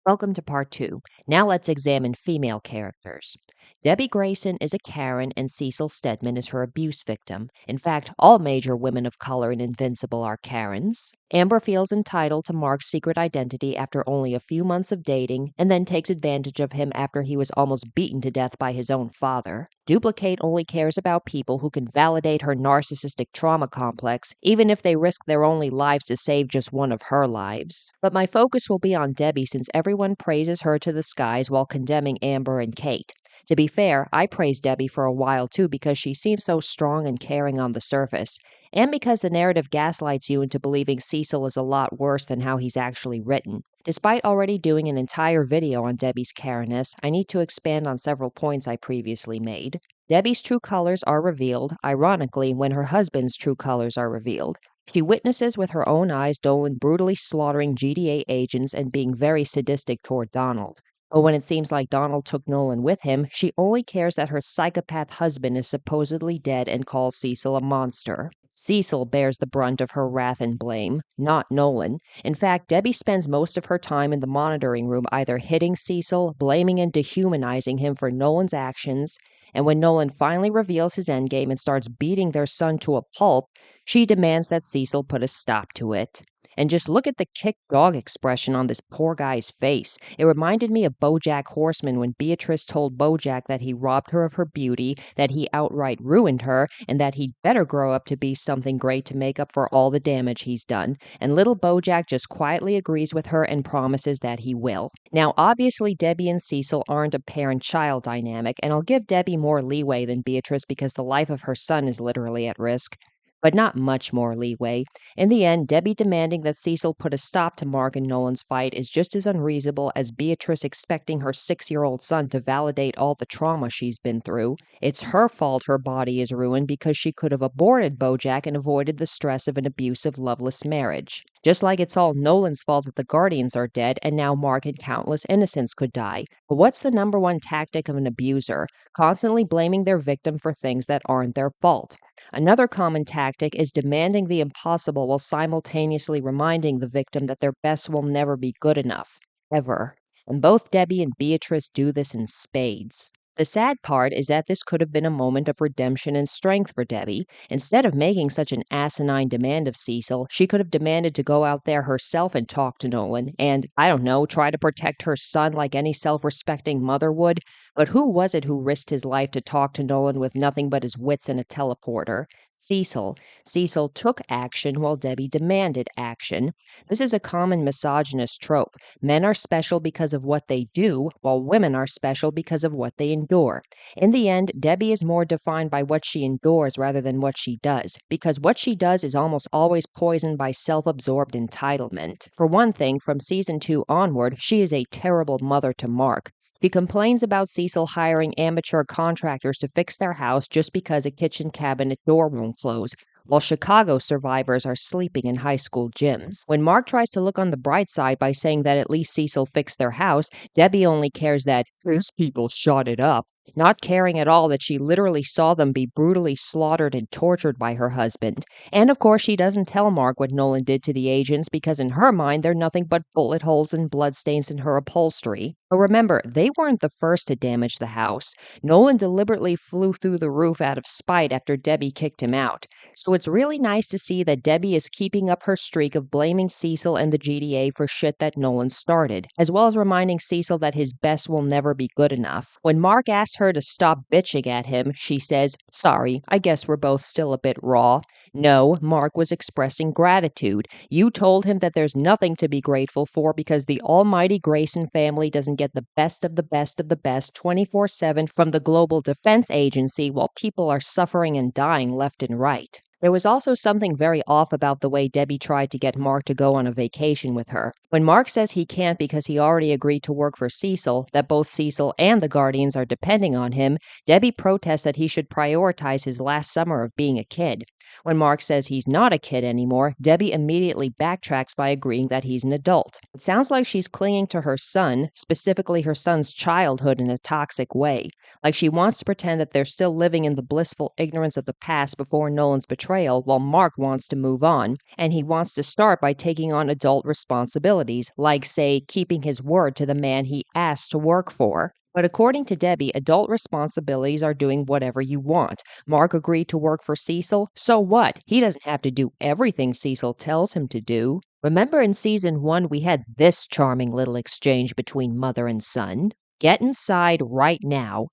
Welcome to part two. Now let's examine female characters. Debbie Grayson is a Karen, and Cecil Stedman is her abuse victim. In fact, all major women of color in Invincible are Karens. Amber feels entitled to Mark's secret identity after only a few months of dating, and then takes advantage of him after he was almost beaten to death by his own father. Dupli-Kate only cares about people who can validate her narcissistic trauma complex, even if they risk their only lives to save just one of her lives. But my focus will be on Debbie since everyone praises her to the skies while condemning Amber and Kate. To be fair, I praised Debbie for a while too because she seems so strong and caring on the surface, and because the narrative gaslights you into believing Cecil is a lot worse than how he's actually written. Despite already doing an entire video on Debbie's Karenness, I need to expand on several points I previously made. Debbie's true colors are revealed, ironically, when her husband's true colors are revealed. She witnesses with her own eyes Dolan brutally slaughtering GDA agents and being very sadistic toward Donald. But when it seems like Donald took Nolan with him, she only cares that her psychopath husband is supposedly dead and calls Cecil a monster. Cecil bears the brunt of her wrath and blame, not Nolan. In fact, Debbie spends most of her time in the monitoring room either hitting Cecil, blaming and dehumanizing him for Nolan's actions, and when Nolan finally reveals his endgame and starts beating their son to a pulp, she demands that Cecil put a stop to it. And just look at the kick dog expression on this poor guy's face. It reminded me of BoJack Horseman when Beatrice told BoJack that he robbed her of her beauty, that he outright ruined her, and that he'd better grow up to be something great to make up for all the damage he's done. And little BoJack just quietly agrees with her and promises that he will. Now, obviously, Debbie and Cecil aren't a parent-child dynamic, and I'll give Debbie more leeway than Beatrice because the life of her son is literally at risk. But not much more leeway. In the end, Debbie demanding that Cecil put a stop to Mark and Nolan's fight is just as unreasonable as Beatrice expecting her 6-year-old son to validate all the trauma she's been through. It's her fault her body is ruined because she could have aborted BoJack and avoided the stress of an abusive, loveless marriage. Just like it's all Nolan's fault that the Guardians are dead and now Mark and countless innocents could die. But what's the number one tactic of an abuser? Constantly blaming their victim for things that aren't their fault. Another common tactic is demanding the impossible while simultaneously reminding the victim that their best will never be good enough, ever. And both Debbie and Beatrice do this in spades. The sad part is that this could have been a moment of redemption and strength for Debbie. Instead of making such an asinine demand of Cecil, she could have demanded to go out there herself and talk to Nolan and, I don't know, try to protect her son like any self-respecting mother would. But who was it who risked his life to talk to Nolan with nothing but his wits and a teleporter? Cecil. Cecil took action while Debbie demanded action. This is a common misogynist trope. Men are special because of what they do, while women are special because of what they endure. In the end, Debbie is more defined by what she endures rather than what she does, because what she does is almost always poisoned by self-absorbed entitlement. For one thing, from season 2 onward, she is a terrible mother to Mark. She complains about Cecil hiring amateur contractors to fix their house just because a kitchen cabinet door won't close, while Chicago survivors are sleeping in high school gyms. When Mark tries to look on the bright side by saying that at least Cecil fixed their house, Debbie only cares that these people shot it up, not caring at all that she literally saw them be brutally slaughtered and tortured by her husband. And of course, she doesn't tell Mark what Nolan did to the agents because in her mind, they're nothing but bullet holes and bloodstains in her upholstery. But remember, they weren't the first to damage the house. Nolan deliberately flew through the roof out of spite after Debbie kicked him out. So it's really nice to see that Debbie is keeping up her streak of blaming Cecil and the GDA for shit that Nolan started, as well as reminding Cecil that his best will never be good enough. When Mark asks her to stop bitching at him, she says, "Sorry, I guess we're both still a bit raw." No, Mark was expressing gratitude. You told him that there's nothing to be grateful for because the almighty Grayson family doesn't get the best of the best of the best 24/7 from the Global Defense Agency while people are suffering and dying left and right. There was also something very off about the way Debbie tried to get Mark to go on a vacation with her. When Mark says he can't because he already agreed to work for Cecil, that both Cecil and the Guardians are depending on him, Debbie protests that he should prioritize his last summer of being a kid. When Mark says he's not a kid anymore, Debbie immediately backtracks by agreeing that he's an adult. It sounds like she's clinging to her son, specifically her son's childhood, in a toxic way. Like she wants to pretend that they're still living in the blissful ignorance of the past before Nolan's betrayal Portrayal while Mark wants to move on, and he wants to start by taking on adult responsibilities, like, say, keeping his word to the man he asked to work for. But according to Debbie, adult responsibilities are doing whatever you want. Mark agreed to work for Cecil, so what? He doesn't have to do everything Cecil tells him to do. Remember in season 1, we had this charming little exchange between mother and son? Get inside right now.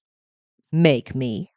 Make me.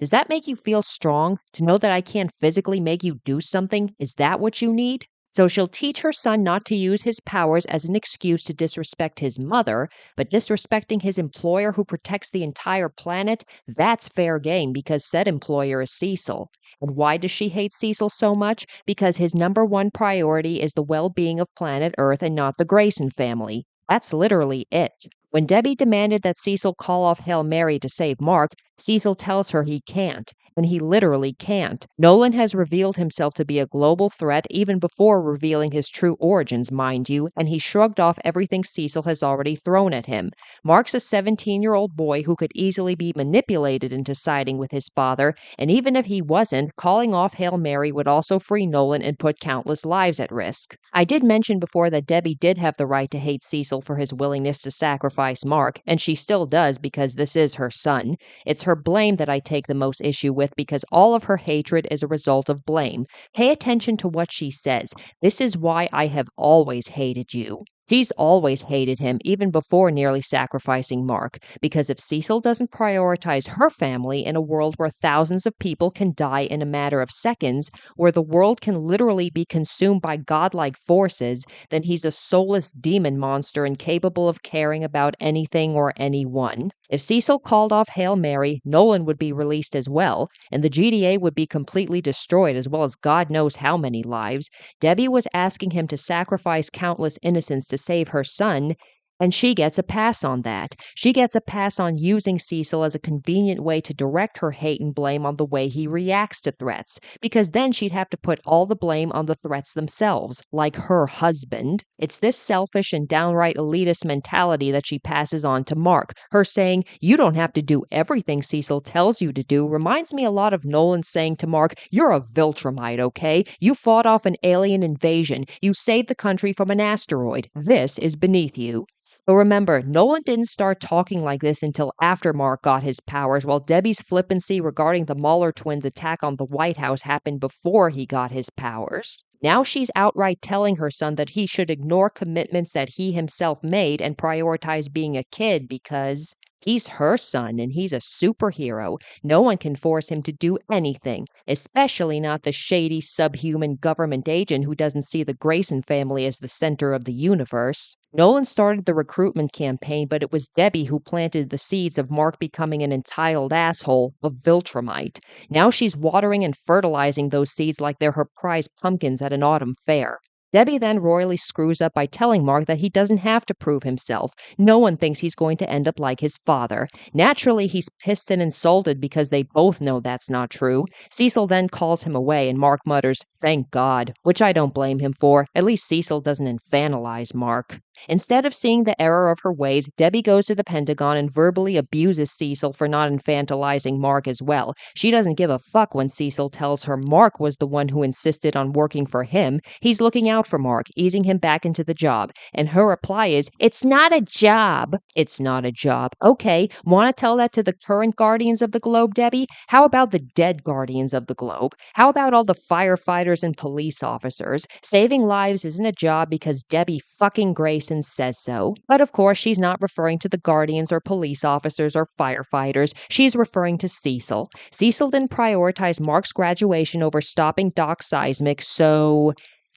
Does that make you feel strong? To know that I can't physically make you do something? Is that what you need? So she'll teach her son not to use his powers as an excuse to disrespect his mother, but disrespecting his employer who protects the entire planet, that's fair game because said employer is Cecil. And why does she hate Cecil so much? Because his number one priority is the well-being of planet Earth and not the Grayson family. That's literally it. When Debbie demanded that Cecil call off Hail Mary to save Mark, Cecil tells her he can't, and he literally can't. Nolan has revealed himself to be a global threat even before revealing his true origins, mind you, and he shrugged off everything Cecil has already thrown at him. Mark's a 17-year-old boy who could easily be manipulated into siding with his father, and even if he wasn't, calling off Hail Mary would also free Nolan and put countless lives at risk. I did mention before that Debbie did have the right to hate Cecil for his willingness to sacrifice Mark, and she still does because this is her son. It's her blame that I take the most issue with because all of her hatred is a result of blame. Pay attention to what she says. This is why I have always hated you. She's always hated him, even before nearly sacrificing Mark, because if Cecil doesn't prioritize her family in a world where thousands of people can die in a matter of seconds, where the world can literally be consumed by godlike forces, then he's a soulless demon monster incapable of caring about anything or anyone. If Cecil called off Hail Mary, Nolan would be released as well, and the GDA would be completely destroyed as well as God knows how many lives. Debbie was asking him to sacrifice countless innocents to save her son, and she gets a pass on that. She gets a pass on using Cecil as a convenient way to direct her hate and blame on the way he reacts to threats, because then she'd have to put all the blame on the threats themselves, like her husband. It's this selfish and downright elitist mentality that she passes on to Mark. Her saying, "You don't have to do everything Cecil tells you to do," reminds me a lot of Nolan saying to Mark, "You're a Viltrumite, okay? You fought off an alien invasion. You saved the country from an asteroid. This is beneath you." But remember, Nolan didn't start talking like this until after Mark got his powers, while Debbie's flippancy regarding the Mueller twins' attack on the White House happened before he got his powers. Now she's outright telling her son that he should ignore commitments that he himself made and prioritize being a kid because he's her son and he's a superhero. No one can force him to do anything, especially not the shady subhuman government agent who doesn't see the Grayson family as the center of the universe. Nolan started the recruitment campaign, but it was Debbie who planted the seeds of Mark becoming an entitled asshole, a Viltrumite. Now she's watering and fertilizing those seeds like they're her prize pumpkins at an autumn fair. Debbie then royally screws up by telling Mark that he doesn't have to prove himself. No one thinks he's going to end up like his father. Naturally, he's pissed and insulted because they both know that's not true. Cecil then calls him away and Mark mutters, "Thank God," which I don't blame him for. At least Cecil doesn't infantilize Mark. Instead of seeing the error of her ways, Debbie goes to the Pentagon and verbally abuses Cecil for not infantilizing Mark as well. She doesn't give a fuck when Cecil tells her Mark was the one who insisted on working for him. He's looking out for Mark, easing him back into the job. And her reply is, "It's not a job." It's not a job. Okay, want to tell that to the current Guardians of the Globe, Debbie? How about the dead Guardians of the Globe? How about all the firefighters and police officers? Saving lives isn't a job because Debbie fucking Grayson says so. But of course, she's not referring to the Guardians or police officers or firefighters. She's referring to Cecil. Cecil didn't prioritize Mark's graduation over stopping Doc Seismic, so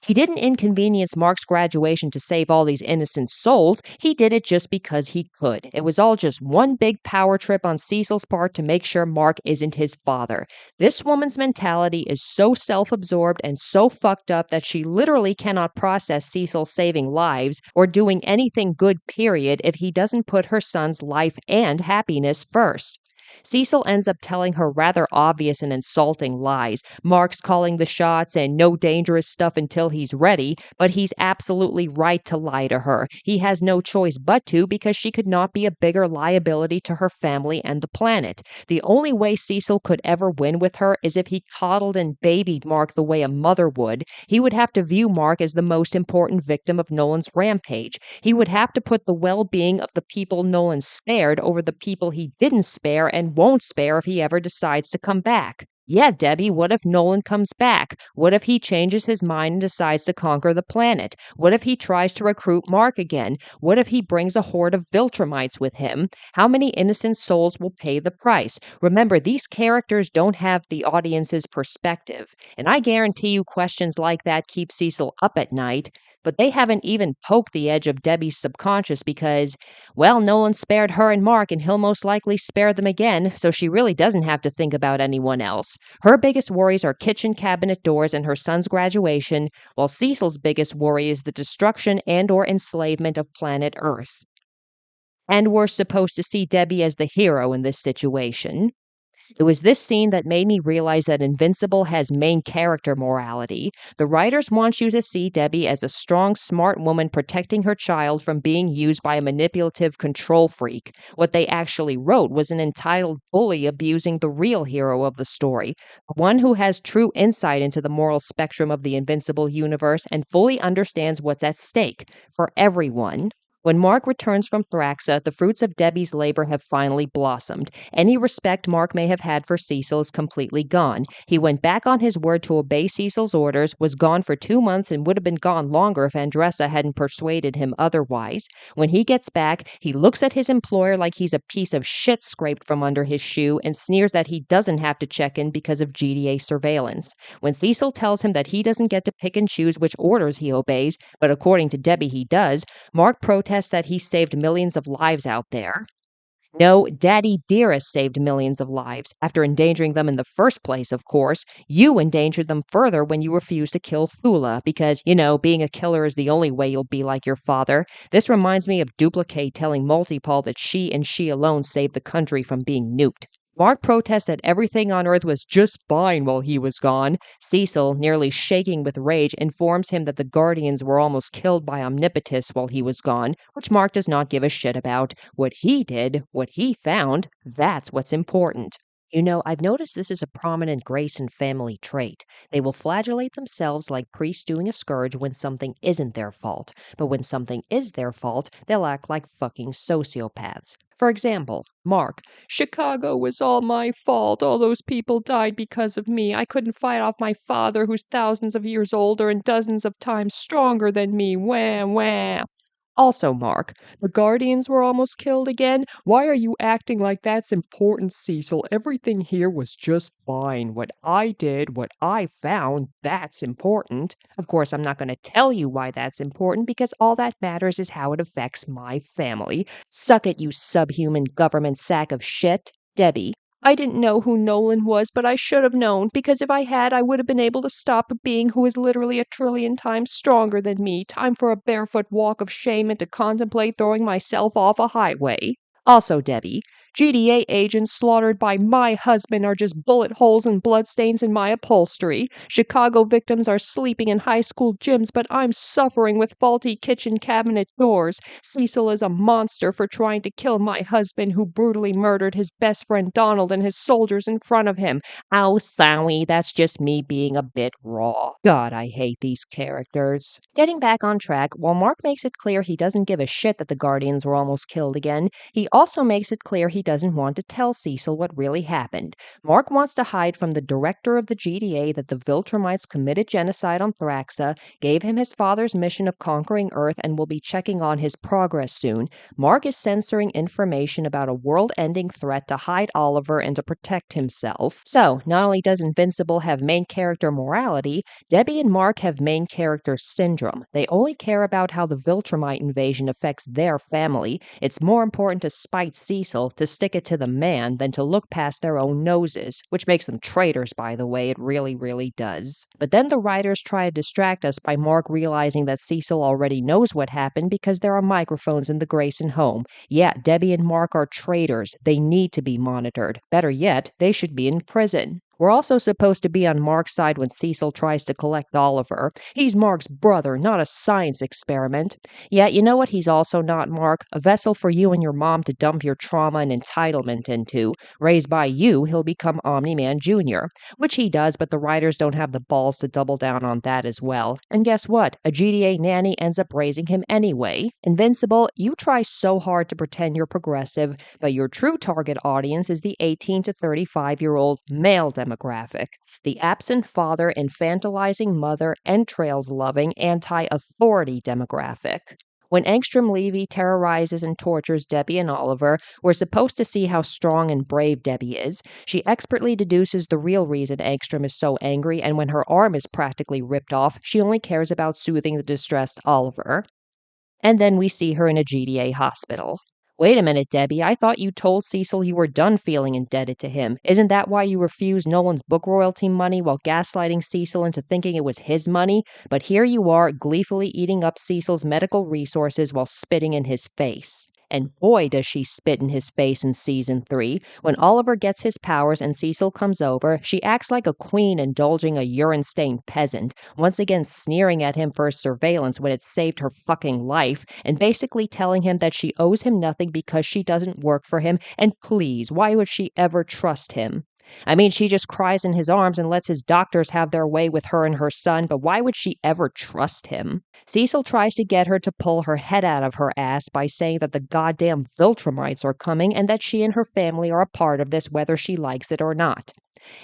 he didn't inconvenience Mark's graduation to save all these innocent souls. He did it just because he could. It was all just one big power trip on Cecil's part to make sure Mark isn't his father. This woman's mentality is so self-absorbed and so fucked up that she literally cannot process Cecil saving lives or doing anything good, period, if he doesn't put her son's life and happiness first. Cecil ends up telling her rather obvious and insulting lies. Mark's calling the shots and no dangerous stuff until he's ready, but he's absolutely right to lie to her. He has no choice but to because she could not be a bigger liability to her family and the planet. The only way Cecil could ever win with her is if he coddled and babied Mark the way a mother would. He would have to view Mark as the most important victim of Nolan's rampage. He would have to put the well being of the people Nolan spared over the people he didn't spare and won't spare if he ever decides to come back. Yeah, Debbie, what if Nolan comes back? What if he changes his mind and decides to conquer the planet? What if he tries to recruit Mark again? What if he brings a horde of Viltrumites with him? How many innocent souls will pay the price? Remember, these characters don't have the audience's perspective, and I guarantee you questions like that keep Cecil up at night. But they haven't even poked the edge of Debbie's subconscious because, well, Nolan spared her and Mark, and he'll most likely spare them again, so she really doesn't have to think about anyone else. Her biggest worries are kitchen cabinet doors and her son's graduation, while Cecil's biggest worry is the destruction and/or enslavement of planet Earth. And we're supposed to see Debbie as the hero in this situation. It was this scene that made me realize that Invincible has main character morality. The writers want you to see Debbie as a strong, smart woman protecting her child from being used by a manipulative control freak. What they actually wrote was an entitled bully abusing the real hero of the story, one who has true insight into the moral spectrum of the Invincible universe and fully understands what's at stake for everyone. When Mark returns from Thraxa, the fruits of Debbie's labor have finally blossomed. Any respect Mark may have had for Cecil is completely gone. He went back on his word to obey Cecil's orders, was gone for 2 months, and would have been gone longer if Andressa hadn't persuaded him otherwise. When he gets back, he looks at his employer like he's a piece of shit scraped from under his shoe and sneers that he doesn't have to check in because of GDA surveillance. When Cecil tells him that he doesn't get to pick and choose which orders he obeys, but according to Debbie he does, Mark protests that he saved millions of lives out there. No, Daddy Dearest saved millions of lives. After endangering them in the first place, of course, you endangered them further when you refused to kill Thula because, being a killer is the only way you'll be like your father. This reminds me of Dupli-Kate telling Multipol that she and she alone saved the country from being nuked. Mark protests that everything on Earth was just fine while he was gone. Cecil, nearly shaking with rage, informs him that the Guardians were almost killed by Omnipotus while he was gone, which Mark does not give a shit about. What he did, what he found, that's what's important. I've noticed this is a prominent Grayson family trait. They will flagellate themselves like priests doing a scourge when something isn't their fault. But when something is their fault, they'll act like fucking sociopaths. For example, Mark, Chicago was all my fault. All those people died because of me. I couldn't fight off my father, who's thousands of years older and dozens of times stronger than me. Wah, wah. Also, Mark, the Guardians were almost killed again. Why are you acting like that's important, Cecil? Everything here was just fine. What I did, what I found, that's important. Of course, I'm not going to tell you why that's important because all that matters is how it affects my family. Suck it, you subhuman government sack of shit. Debbie. I didn't know who Nolan was, but I should have known, because if I had, I would have been able to stop a being who is literally a trillion times stronger than me. Time for a barefoot walk of shame and to contemplate throwing myself off a highway. Also, Debbie, GDA agents slaughtered by my husband are just bullet holes and bloodstains in my upholstery. Chicago victims are sleeping in high school gyms, but I'm suffering with faulty kitchen cabinet doors. Cecil is a monster for trying to kill my husband, who brutally murdered his best friend Donald and his soldiers in front of him. Oh, sorry, that's just me being a bit raw. God, I hate these characters. Getting back on track, while Mark makes it clear he doesn't give a shit that the Guardians were almost killed again, he also makes it clear he doesn't want to tell Cecil what really happened. Mark wants to hide from the director of the GDA that the Viltrumites committed genocide on Thraxa, gave him his father's mission of conquering Earth, and will be checking on his progress soon. Mark is censoring information about a world-ending threat to hide Oliver and to protect himself. So, not only does Invincible have main character morality, Debbie and Mark have main character syndrome. They only care about how the Viltrumite invasion affects their family. It's more important to spite Cecil, to stick it to the man than to look past their own noses, which makes them traitors, by the way. It really, really does. But then the writers try to distract us by Mark realizing that Cecil already knows what happened because there are microphones in the Grayson home. Yeah, Debbie and Mark are traitors. They need to be monitored. Better yet, they should be in prison. We're also supposed to be on Mark's side when Cecil tries to collect Oliver. He's Mark's brother, not a science experiment. Yeah, you know what he's also not, Mark? A vessel for you and your mom to dump your trauma and entitlement into. Raised by you, he'll become Omni-Man Jr., which he does, but the writers don't have the balls to double down on that as well. And guess what? A GDA nanny ends up raising him anyway. Invincible, you try so hard to pretend you're progressive, but your true target audience is the 18 to 35-year-old male demographic. The absent father, infantilizing mother, entrails-loving, anti-authority demographic. When Angstrom Levy terrorizes and tortures Debbie and Oliver, we're supposed to see how strong and brave Debbie is. She expertly deduces the real reason Angstrom is so angry, and when her arm is practically ripped off, she only cares about soothing the distressed Oliver. And then we see her in a GDA hospital. Wait a minute, Debbie. I thought you told Cecil you were done feeling indebted to him. Isn't that why you refused Nolan's book royalty money while gaslighting Cecil into thinking it was his money? But here you are, gleefully eating up Cecil's medical resources while spitting in his face. And boy, does she spit in his face in season 3. When Oliver gets his powers and Cecil comes over, she acts like a queen indulging a urine-stained peasant, once again sneering at him for his surveillance when it saved her fucking life, and basically telling him that she owes him nothing because she doesn't work for him, and please, why would she ever trust him? I mean, she just cries in his arms and lets his doctors have their way with her and her son, but why would she ever trust him? Cecil tries to get her to pull her head out of her ass by saying that the goddamn Viltrumites are coming and that she and her family are a part of this whether she likes it or not.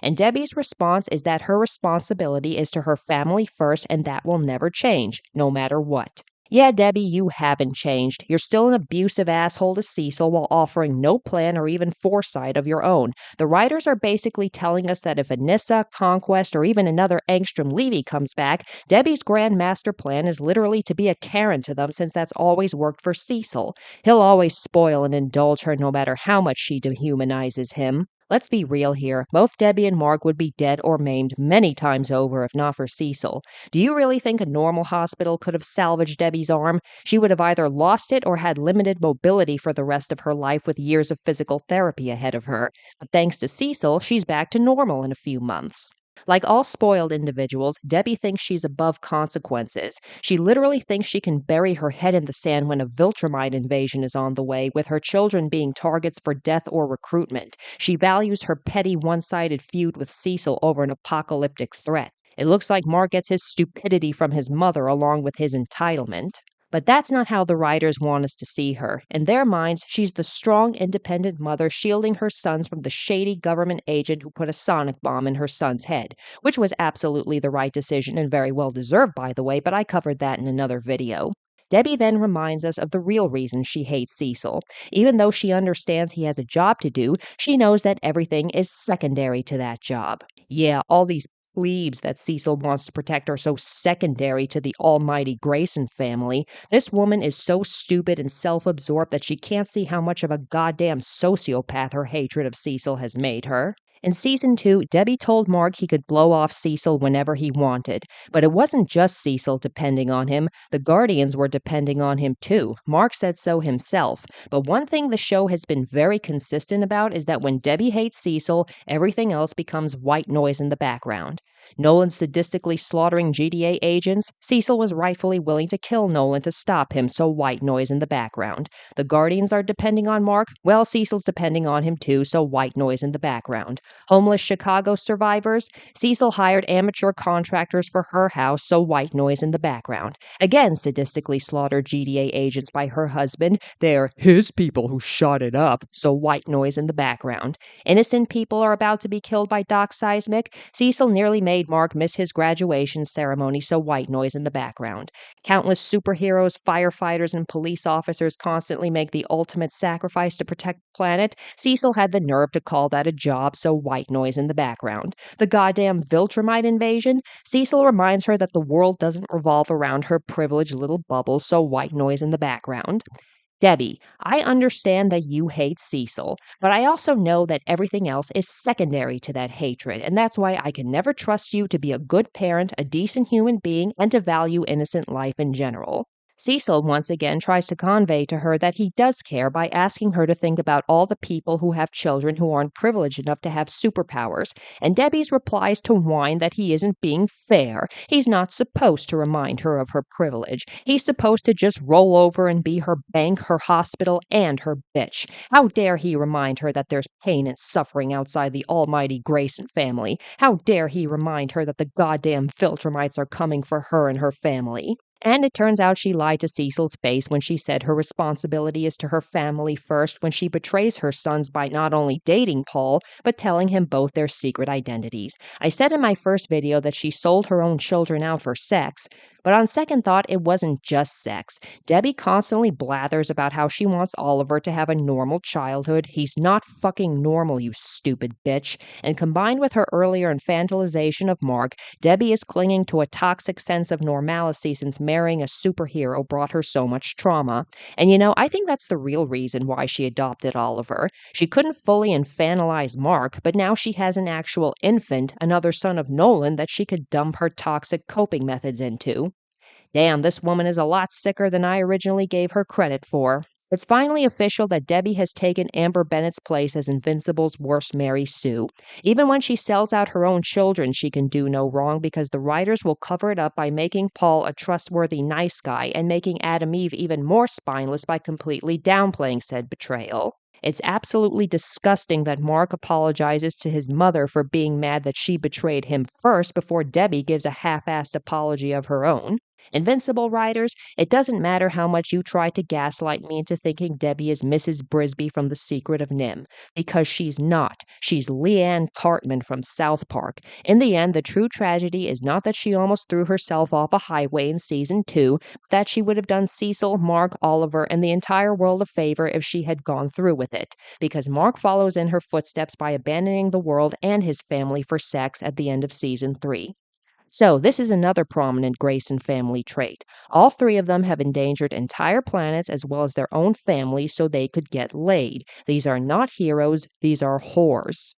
And Debbie's response is that her responsibility is to her family first and that will never change, no matter what. Yeah, Debbie, you haven't changed. You're still an abusive asshole to Cecil while offering no plan or even foresight of your own. The writers are basically telling us that if Anissa, Conquest, or even another Angstrom Levy comes back, Debbie's grand master plan is literally to be a Karen to them since that's always worked for Cecil. He'll always spoil and indulge her no matter how much she dehumanizes him. Let's be real here. Both Debbie and Mark would be dead or maimed many times over if not for Cecil. Do you really think a normal hospital could have salvaged Debbie's arm? She would have either lost it or had limited mobility for the rest of her life with years of physical therapy ahead of her. But thanks to Cecil, she's back to normal in a few months. Like all spoiled individuals, Debbie thinks she's above consequences. She literally thinks she can bury her head in the sand when a Viltrumite invasion is on the way, with her children being targets for death or recruitment. She values her petty one-sided feud with Cecil over an apocalyptic threat. It looks like Mark gets his stupidity from his mother along with his entitlement. But that's not how the writers want us to see her. In their minds, she's the strong, independent mother shielding her sons from the shady government agent who put a sonic bomb in her son's head, which was absolutely the right decision and very well deserved, by the way, but I covered that in another video. Debbie then reminds us of the real reason she hates Cecil. Even though she understands he has a job to do, she knows that everything is secondary to that job. Yeah, all these plebes that Cecil wants to protect are so secondary to the almighty Grayson family. This woman is so stupid and self-absorbed that she can't see how much of a goddamn sociopath her hatred of Cecil has made her. In season 2, Debbie told Mark he could blow off Cecil whenever he wanted. But it wasn't just Cecil depending on him. The Guardians were depending on him too. Mark said so himself. But one thing the show has been very consistent about is that when Debbie hates Cecil, everything else becomes white noise in the background. Nolan sadistically slaughtering GDA agents, Cecil was rightfully willing to kill Nolan to stop him, so white noise in the background. The Guardians are depending on Mark, well, Cecil's depending on him too, so white noise in the background. Homeless Chicago survivors, Cecil hired amateur contractors for her house, so white noise in the background. Again, sadistically slaughtered GDA agents by her husband, they're his people who shot it up, so white noise in the background. Innocent people are about to be killed by Doc Seismic, Cecil nearly made Mark miss his graduation ceremony, so white noise in the background. Countless superheroes, firefighters, and police officers constantly make the ultimate sacrifice to protect the planet. Cecil had the nerve to call that a job, so white noise in the background. The goddamn Viltrumite invasion? Cecil reminds her that the world doesn't revolve around her privileged little bubble, so white noise in the background. Debbie, I understand that you hate Cecil, but I also know that everything else is secondary to that hatred, and that's why I can never trust you to be a good parent, a decent human being, and to value innocent life in general. Cecil once again tries to convey to her that he does care by asking her to think about all the people who have children who aren't privileged enough to have superpowers, and Debbie's replies to whine that he isn't being fair. He's not supposed to remind her of her privilege. He's supposed to just roll over and be her bank, her hospital, and her bitch. How dare he remind her that there's pain and suffering outside the almighty Grayson family? How dare he remind her that the goddamn Filtermites are coming for her and her family? And it turns out she lied to Cecil's face when she said her responsibility is to her family first when she betrays her sons by not only dating Paul, but telling him both their secret identities. I said in my first video that she sold her own children out for sex, but on second thought, it wasn't just sex. Debbie constantly blathers about how she wants Oliver to have a normal childhood. He's not fucking normal, you stupid bitch. And combined with her earlier infantilization of Mark, Debbie is clinging to a toxic sense of normalcy since marrying a superhero brought her so much trauma. And I think that's the real reason why she adopted Oliver. She couldn't fully infantilize Mark, but now she has an actual infant, another son of Nolan, that she could dump her toxic coping methods into. Damn, this woman is a lot sicker than I originally gave her credit for. It's finally official that Debbie has taken Amber Bennett's place as Invincible's worst Mary Sue. Even when she sells out her own children, she can do no wrong because the writers will cover it up by making Paul a trustworthy nice guy and making Adam Eve even more spineless by completely downplaying said betrayal. It's absolutely disgusting that Mark apologizes to his mother for being mad that she betrayed him first before Debbie gives a half-assed apology of her own. Invincible writers, it doesn't matter how much you try to gaslight me into thinking Debbie is Mrs. Brisby from The Secret of Nim, because she's not. She's Leanne Cartman from South Park. In the end, the true tragedy is not that she almost threw herself off a highway in season 2, but that she would have done Cecil, Mark, Oliver, and the entire world a favor if she had gone through with it, because Mark follows in her footsteps by abandoning the world and his family for sex at the end of season 3. So, this is another prominent Grayson family trait. All three of them have endangered entire planets as well as their own families so they could get laid. These are not heroes, these are whores.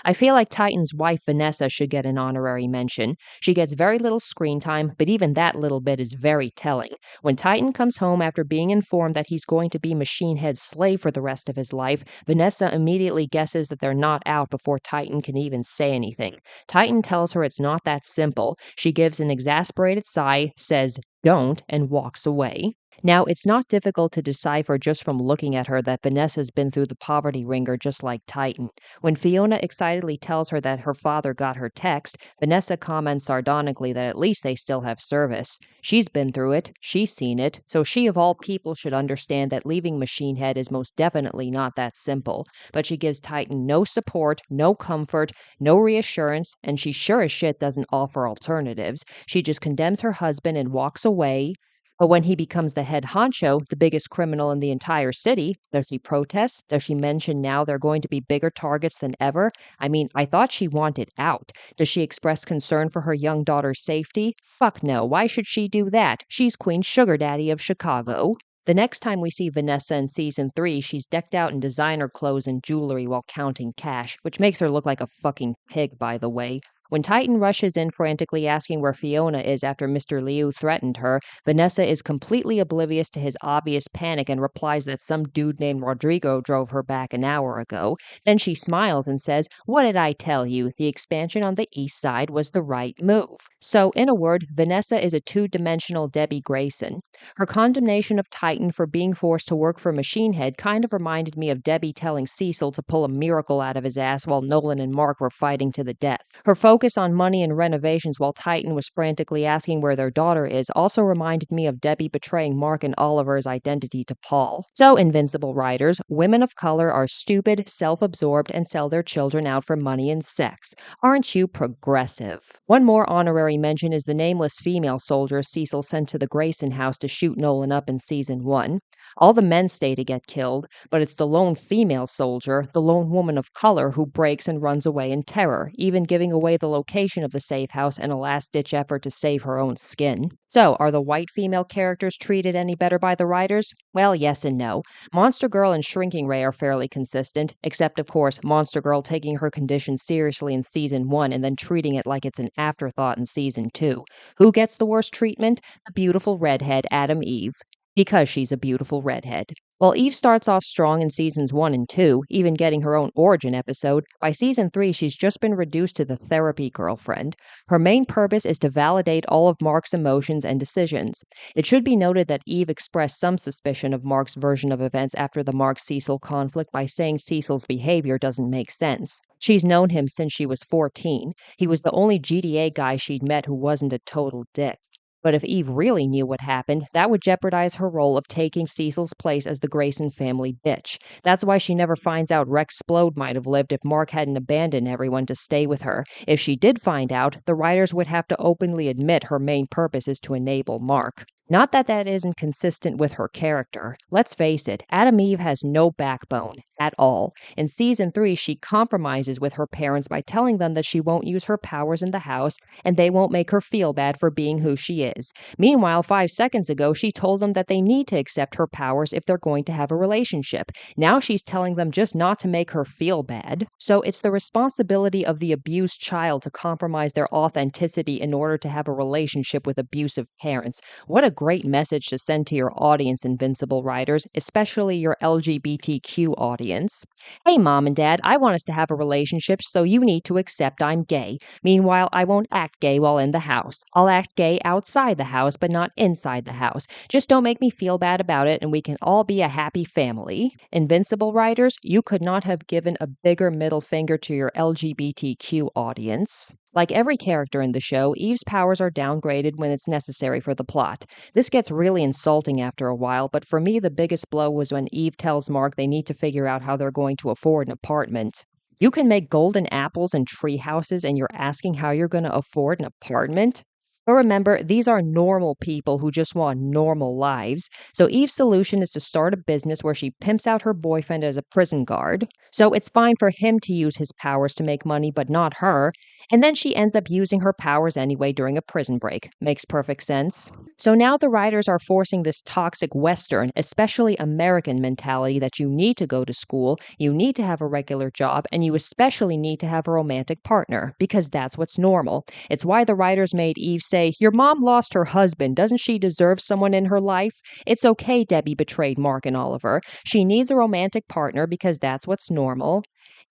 I feel like Titan's wife Vanessa should get an honorary mention. She gets very little screen time, but even that little bit is very telling. When Titan comes home after being informed that he's going to be Machine Head's slave for the rest of his life, Vanessa immediately guesses that they're not out before Titan can even say anything. Titan tells her it's not that simple. She gives an exasperated sigh, says, "Don't," and walks away. Now, it's not difficult to decipher just from looking at her that Vanessa's been through the poverty ringer just like Titan. When Fiona excitedly tells her that her father got her text, Vanessa comments sardonically that at least they still have service. She's been through it, she's seen it, so she of all people should understand that leaving Machine Head is most definitely not that simple. But she gives Titan no support, no comfort, no reassurance, and she sure as shit doesn't offer alternatives. She just condemns her husband and walks away. But when he becomes the head honcho, the biggest criminal in the entire city, does she protest? Does she mention now they're going to be bigger targets than ever? I mean, I thought she wanted out. Does she express concern for her young daughter's safety? Fuck no. Why should she do that? She's Queen Sugar Daddy of Chicago. The next time we see Vanessa in season 3, she's decked out in designer clothes and jewelry while counting cash, which makes her look like a fucking pig, by the way. When Titan rushes in frantically asking where Fiona is after Mr. Liu threatened her, Vanessa is completely oblivious to his obvious panic and replies that some dude named Rodrigo drove her back an hour ago. Then she smiles and says, "What did I tell you? The expansion on the east side was the right move." So, in a word, Vanessa is a two-dimensional Debbie Grayson. Her condemnation of Titan for being forced to work for Machine Head kind of reminded me of Debbie telling Cecil to pull a miracle out of his ass while Nolan and Mark were fighting to the death. Her focus on money and renovations while Titan was frantically asking where their daughter is also reminded me of Debbie betraying Mark and Oliver's identity to Paul. So, Invincible writers, women of color are stupid, self-absorbed, and sell their children out for money and sex. Aren't you progressive? One more honorary mention is the nameless female soldier Cecil sent to the Grayson house to shoot Nolan up in season 1. All the men stay to get killed, but it's the lone female soldier, the lone woman of color, who breaks and runs away in terror, even giving away the the location of the safe house in a last-ditch effort to save her own skin. So, are the white female characters treated any better by the writers? Well, yes and no. Monster Girl and Shrinking Ray are fairly consistent, except, of course, Monster Girl taking her condition seriously in season 1 and then treating it like it's an afterthought in season 2. Who gets the worst treatment? The beautiful redhead, Adam Eve. Because she's a beautiful redhead. While Eve starts off strong in seasons 1 and 2, even getting her own origin episode, by season 3 she's just been reduced to the therapy girlfriend. Her main purpose is to validate all of Mark's emotions and decisions. It should be noted that Eve expressed some suspicion of Mark's version of events after the Mark-Cecil conflict by saying Cecil's behavior doesn't make sense. She's known him since she was 14. He was the only GTA guy she'd met who wasn't a total dick. But if Eve really knew what happened, that would jeopardize her role of taking Cecil's place as the Grayson family bitch. That's why she never finds out Rex Splode might have lived if Mark hadn't abandoned everyone to stay with her. If she did find out, the writers would have to openly admit her main purpose is to enable Mark. Not that that isn't consistent with her character. Let's face it, Adam Eve has no backbone at all. In season 3, she compromises with her parents by telling them that she won't use her powers in the house and they won't make her feel bad for being who she is. Meanwhile, 5 seconds ago, she told them that they need to accept her powers if they're going to have a relationship. Now she's telling them just not to make her feel bad. So it's the responsibility of the abused child to compromise their authenticity in order to have a relationship with abusive parents. What a great message to send to your audience, Invincible writers, especially your LGBTQ audience. Hey, mom and dad, I want us to have a relationship, so you need to accept I'm gay. Meanwhile, I won't act gay while in the house. I'll act gay outside the house, but not inside the house. Just don't make me feel bad about it, and we can all be a happy family. Invincible writers, you could not have given a bigger middle finger to your LGBTQ audience. Like every character in the show, Eve's powers are downgraded when it's necessary for the plot. This gets really insulting after a while, but for me, the biggest blow was when Eve tells Mark they need to figure out how they're going to afford an apartment. You can make golden apples and tree houses, and you're asking how you're going to afford an apartment? But remember, these are normal people who just want normal lives. So Eve's solution is to start a business where she pimps out her boyfriend as a prison guard. So it's fine for him to use his powers to make money, but not her. And then she ends up using her powers anyway during a prison break. Makes perfect sense. So now the writers are forcing this toxic Western, especially American mentality that you need to go to school, you need to have a regular job, and you especially need to have a romantic partner, because that's what's normal. It's why the writers made Eve say, your mom lost her husband. Doesn't she deserve someone in her life? It's okay Debbie betrayed Mark and Oliver. She needs a romantic partner because that's what's normal.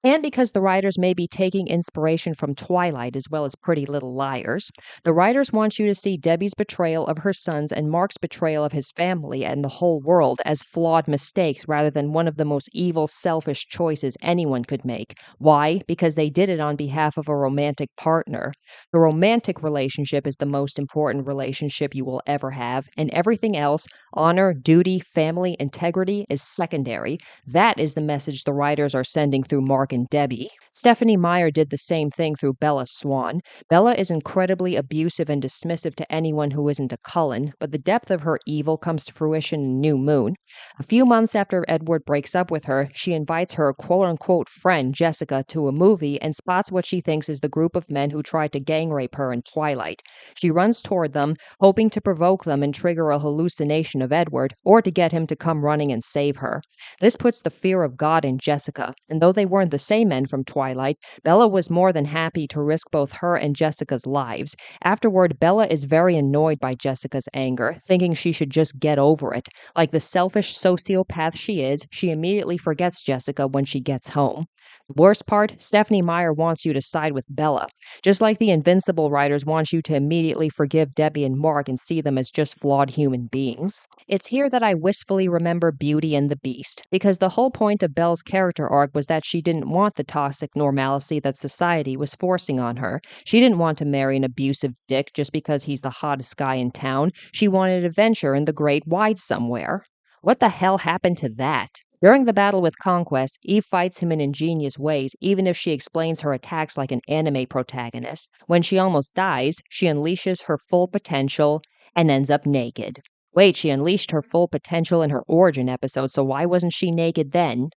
And because the writers may be taking inspiration from Twilight as well as Pretty Little Liars, the writers want you to see Debbie's betrayal of her sons and Mark's betrayal of his family and the whole world as flawed mistakes rather than one of the most evil, selfish choices anyone could make. Why? Because they did it on behalf of a romantic partner. The romantic relationship is the most important relationship you will ever have, and everything else, honor, duty, family, integrity, is secondary. That is the message the writers are sending through Mark and Debbie. Stephanie Meyer did the same thing through Bella Swan. Bella is incredibly abusive and dismissive to anyone who isn't a Cullen, but the depth of her evil comes to fruition in New Moon. A few months after Edward breaks up with her, she invites her quote-unquote friend, Jessica, to a movie and spots what she thinks is the group of men who tried to gang rape her in Twilight. She runs toward them, hoping to provoke them and trigger a hallucination of Edward, or to get him to come running and save her. This puts the fear of God in Jessica, and though they weren't the same men from Twilight, Bella was more than happy to risk both her and Jessica's lives. Afterward, Bella is very annoyed by Jessica's anger, thinking she should just get over it. Like the selfish sociopath she is, she immediately forgets Jessica when she gets home. The worst part, Stephanie Meyer wants you to side with Bella. Just like the Invincible writers want you to immediately forgive Debbie and Mark and see them as just flawed human beings. It's here that I wistfully remember Beauty and the Beast, because the whole point of Belle's character arc was that she didn't want the toxic normalcy that society was forcing on her. She didn't want to marry an abusive dick just because he's the hottest guy in town. She wanted adventure in the great wide somewhere. What the hell happened to that? During the battle with Conquest, Eve fights him in ingenious ways, even if she explains her attacks like an anime protagonist. When she almost dies, she unleashes her full potential and ends up naked. Wait, she unleashed her full potential in her origin episode, so why wasn't she naked then?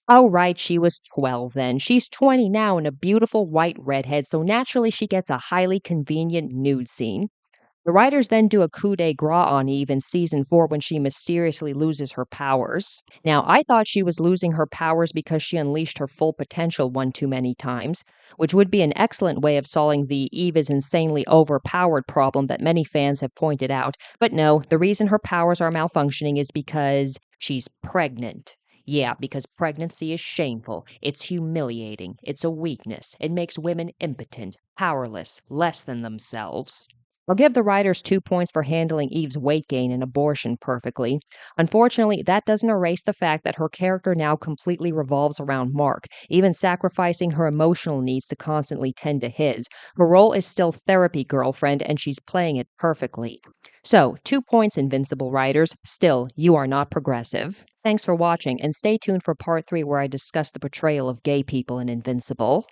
Oh, right, she was 12 then. She's 20 now and a beautiful white redhead, so naturally she gets a highly convenient nude scene. The writers then do a coup de grace on Eve in season 4 when she mysteriously loses her powers. Now, I thought she was losing her powers because she unleashed her full potential one too many times, which would be an excellent way of solving the Eve is insanely overpowered problem that many fans have pointed out. But no, the reason her powers are malfunctioning is because she's pregnant. Yeah, because pregnancy is shameful. It's humiliating. It's a weakness. It makes women impotent, powerless, less than themselves. I'll give the writers 2 points for handling Eve's weight gain and abortion perfectly. Unfortunately, that doesn't erase the fact that her character now completely revolves around Mark, even sacrificing her emotional needs to constantly tend to his. Her role is still therapy girlfriend, and she's playing it perfectly. So, 2 points, Invincible writers. Still, you are not progressive. Thanks for watching, and stay tuned for part 3 where I discuss the portrayal of gay people in Invincible.